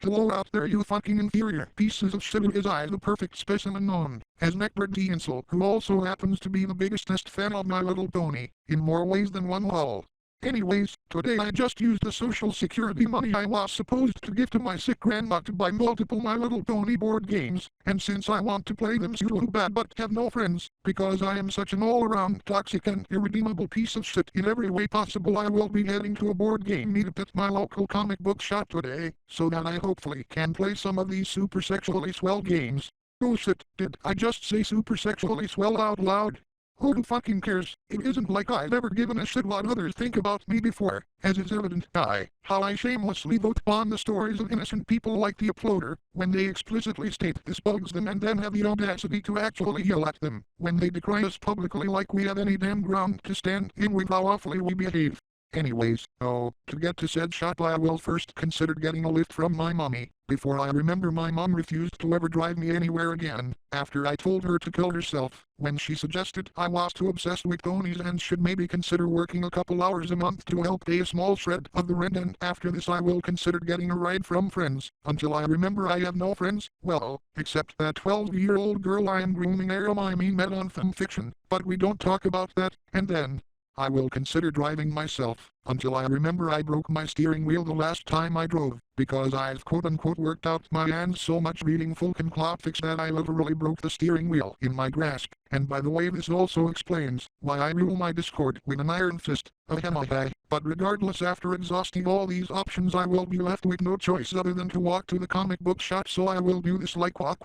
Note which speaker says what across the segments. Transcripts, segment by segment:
Speaker 1: Hello out there, you fucking inferior pieces of shit. Is I the perfect specimen known as neckbeard the incel, who also happens to be the biggestest fan of My Little Pony, in more ways than one lol. Anyways, today I just used the social security money I was supposed to give to my sick grandma to buy multiple My Little Pony board games, and since I want to play them so bad but have no friends, because I am such an all-around toxic and irredeemable piece of shit in every way possible, I will be heading to a board game meetup at my local comic book shop today, so that I hopefully can play some of these super sexually swell games. Oh shit, did I just say super sexually swell out loud? Who fucking cares? It isn't like I've ever given a shit what others think about me before, as is evident by how I shamelessly vote on the stories of innocent people like the uploader, when they explicitly state this bugs them and then have the audacity to actually yell at them, when they decry us publicly like we have any damn ground to stand in with how awfully we behave. Anyways, to get to said shop I will first consider getting a lift from my mommy, before I remember my mom refused to ever drive me anywhere again, after I told her to kill herself, when she suggested I was too obsessed with ponies and should maybe consider working a couple hours a month to help pay a small shred of the rent, and after this I will consider getting a ride from friends, until I remember I have no friends, well, except that 12-year-old girl I am grooming I met on fanfiction, but we don't talk about that, and then I will consider driving myself, until I remember I broke my steering wheel the last time I drove, because I've quote-unquote worked out my hands so much reading Fulton Cloud Fix that I literally broke the steering wheel in my grasp, and by the way this also explains why I rule my Discord with an iron fist, but regardless, after exhausting all these options I will be left with no choice other than to walk to the comic book shop, so I will do this like quack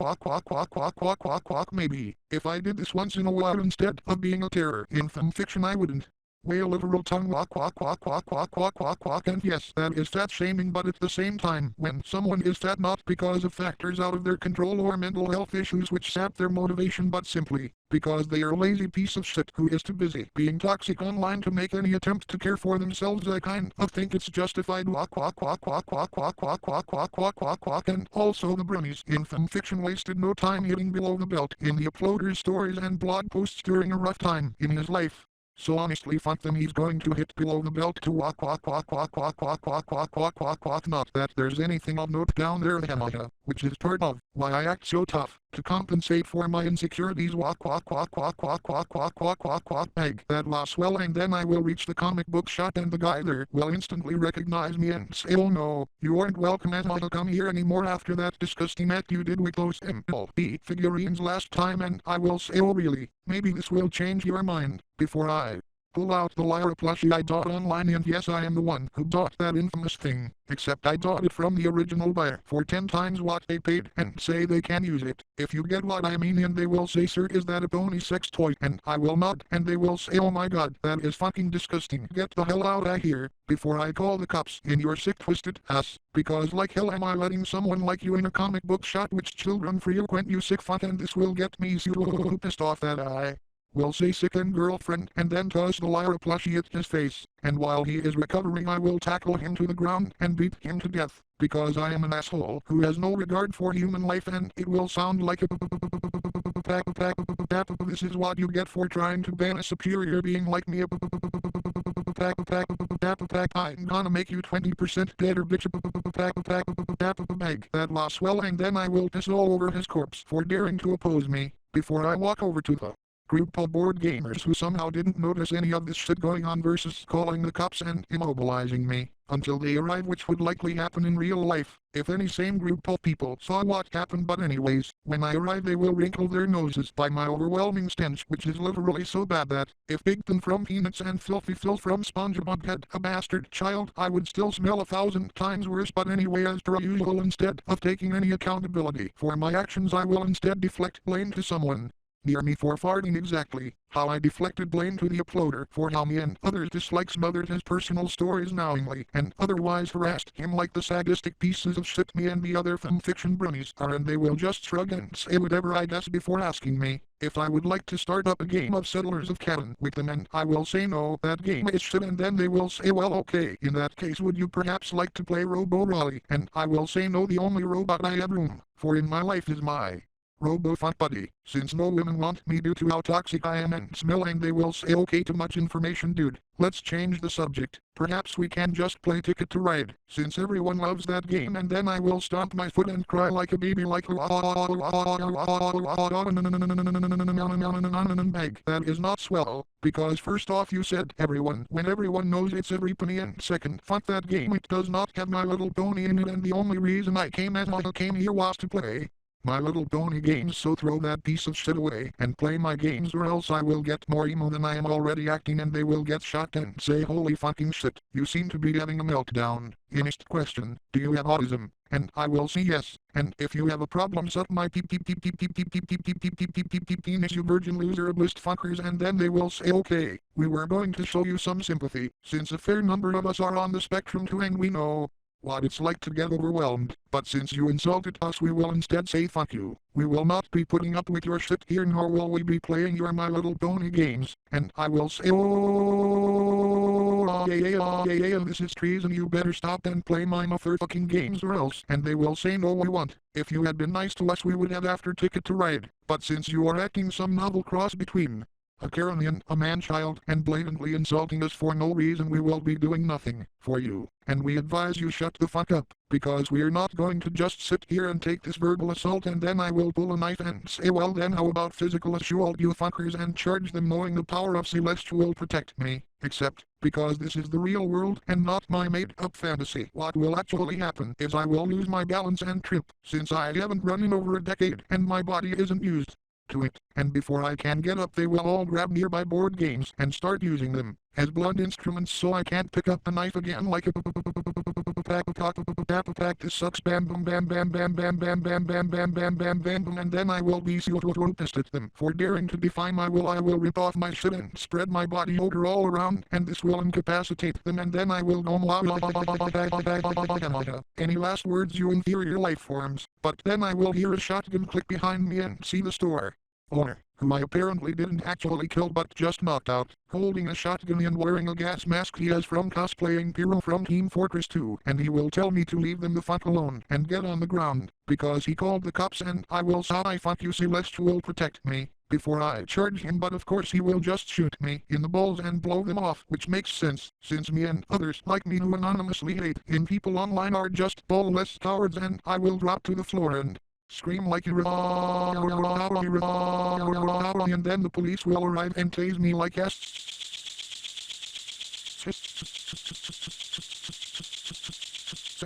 Speaker 1: maybe. If I did this once in a while instead of being a terror in fanfiction I wouldn't. Whale literal tongue quack, and yes, that is fat shaming, but at the same time, when someone is fat not because of factors out of their control or mental health issues which sap their motivation, but simply because they are a lazy piece of shit who is too busy being toxic online to make any attempt to care for themselves, I kind of think it's justified. And also the bronies in fanfiction wasted no time hitting below the belt in the uploader's stories and blog posts during a rough time in his life. So honestly fuck them, he's going to hit below the belt to not that there's anything of note down there, which is part of why I act so tough, to compensate for my insecurities. Beg that loss well, and then I will reach the comic book shop and the guy there will instantly recognize me and say, oh no, you aren't welcome at all to come here anymore after that disgusting act you did with those MLB figurines last time, and I will say, oh really, maybe this will change your mind, before I pull out the Lyra plushie I bought online, and yes, I am the one who bought that infamous thing, except I bought it from the original buyer for 10 times what they paid and say they can use it, if you get what I mean, and they will say, sir, is that a pony sex toy? And I will nod, and they will say, oh my god, that is fucking disgusting, get the hell out of here, before I call the cops in your sick twisted ass, because like hell am I letting someone like you in a comic book shop which children frequent, you sick fuck, and this will get me so pissed off that I will say sickened girlfriend and then toss the Lyra plushie at his face, and while he is recovering I will tackle him to the ground and beat him to death, because I am an asshole who has no regard for human life, and it will sound like a this is what you get for trying to ban a superior being like me. I'm gonna make you 20% better, bitch. Beg that loss well, and then I will piss all over his corpse for daring to oppose me, before I walk over to the group of board gamers who somehow didn't notice any of this shit going on, versus calling the cops and immobilizing me until they arrive, which would likely happen in real life if any same group of people saw what happened. But anyways, when I arrive they will wrinkle their noses by my overwhelming stench, which is literally so bad that if Bigton from Peanuts and Filthy Phil from SpongeBob had a bastard child I would still smell 1,000 times worse. But anyway, as per usual, instead of taking any accountability for my actions I will instead deflect blame to someone near me for farting, exactly how I deflected blame to the uploader for how me and others dislike smothered his personal stories knowingly and otherwise harassed him like the sadistic pieces of shit me and the other fanfiction bronies are, and they will just shrug and say whatever I guess before asking me if I would like to start up a game of Settlers of Catan with them, and I will say no, that game is shit, and then they will say, well okay, in that case would you perhaps like to play Robo Raleigh, and I will say no, the only robot I have room for in my life is my Robo-fuck buddy, since no women want me due to how toxic I am and smelling they will say okay too much information dude. Let's change the subject. Perhaps we can just play Ticket to Ride, since everyone loves that game and then I will stomp my foot and cry like a baby like bag. That is not swell, because first off you said everyone when everyone knows it's every penny and second, fuck that game, it does not have My Little Pony in it and the only reason I came here was to play My Little Pony games, so throw that piece of shit away and play my games or else I will get more emo than I am already acting and they will get shocked and say holy fucking shit, you seem to be having a meltdown. Next question, do you have autism? And I will say yes, and if you have a problem suck my penis you virgin loser list fuckers and then they will say okay, we were going to show you some sympathy, since a fair number of us are on the spectrum too and we know what it's like to get overwhelmed, but since you insulted us we will instead say fuck you. We will not be putting up with your shit here nor will we be playing your My Little Pony games, and I will say oh yeah, this is treason, you better stop and play my motherfucking games or else, and they will say no we won't. If you had been nice to us we would have after Ticket to Ride, but since you are acting some novel cross between a Carolian, a man-child, and blatantly insulting us for no reason we will be doing nothing for you, and we advise you shut the fuck up, because we're not going to just sit here and take this verbal assault and then I will pull a knife and say well then how about physical assault you fuckers and charge them knowing the power of Celeste will protect me, except, because this is the real world and not my made-up fantasy. What will actually happen is I will lose my balance and trip, since I haven't run in over a decade and my body isn't used to it, and before I can get up they will all grab nearby board games and start using them as blunt instruments so I can't pick up the knife again like a pack. This sucks bam bam bam bam bam bam bam bam bam bam bam bam bam and then I will be pissed at them for daring to defy my will. I will rip off my shit and spread my body odor all around and this will incapacitate them and then I will go any last words you inferior life forms, but then I will hear a shotgun click behind me and see the store owner, who I apparently didn't actually kill but just knocked out, holding a shotgun and wearing a gas mask he has from cosplaying Pyro from Team Fortress 2, and he will tell me to leave them the fuck alone and get on the ground, because he called the cops and I will sigh fuck you Celeste will protect me, before I charge him but of course he will just shoot me in the balls and blow them off, which makes sense, since me and others like me who anonymously hate in people online are just ballless cowards and I will drop to the floor and scream like and then the police will arrive and tase me like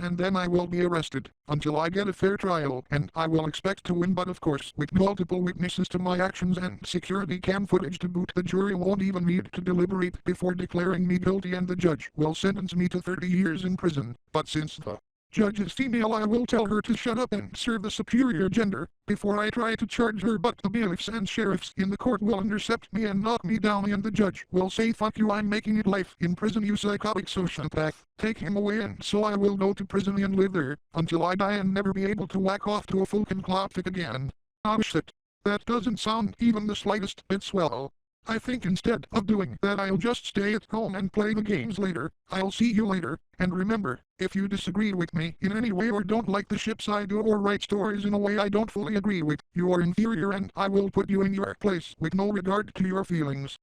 Speaker 1: and then I will be arrested until I get a fair trial and I will expect to win but of course with multiple witnesses to my actions and security cam footage to boot the jury won't even need to deliberate before declaring me guilty and the judge will sentence me to 30 years in prison, but since the judge is female I will tell her to shut up and serve the superior gender before I try to charge her but the bailiffs and sheriffs in the court will intercept me and knock me down and the judge will say fuck you I'm making it life in prison you psychotic sociopath, take him away and so I will go to prison and live there until I die and never be able to whack off to a full concloptic again. Oh shit. That doesn't sound even the slightest bit swell. I think instead of doing that I'll just stay at home and play the games later. I'll see you later, and remember, if you disagree with me in any way or don't like the ships I do or write stories in a way I don't fully agree with, you are inferior and I will put you in your place with no regard to your feelings.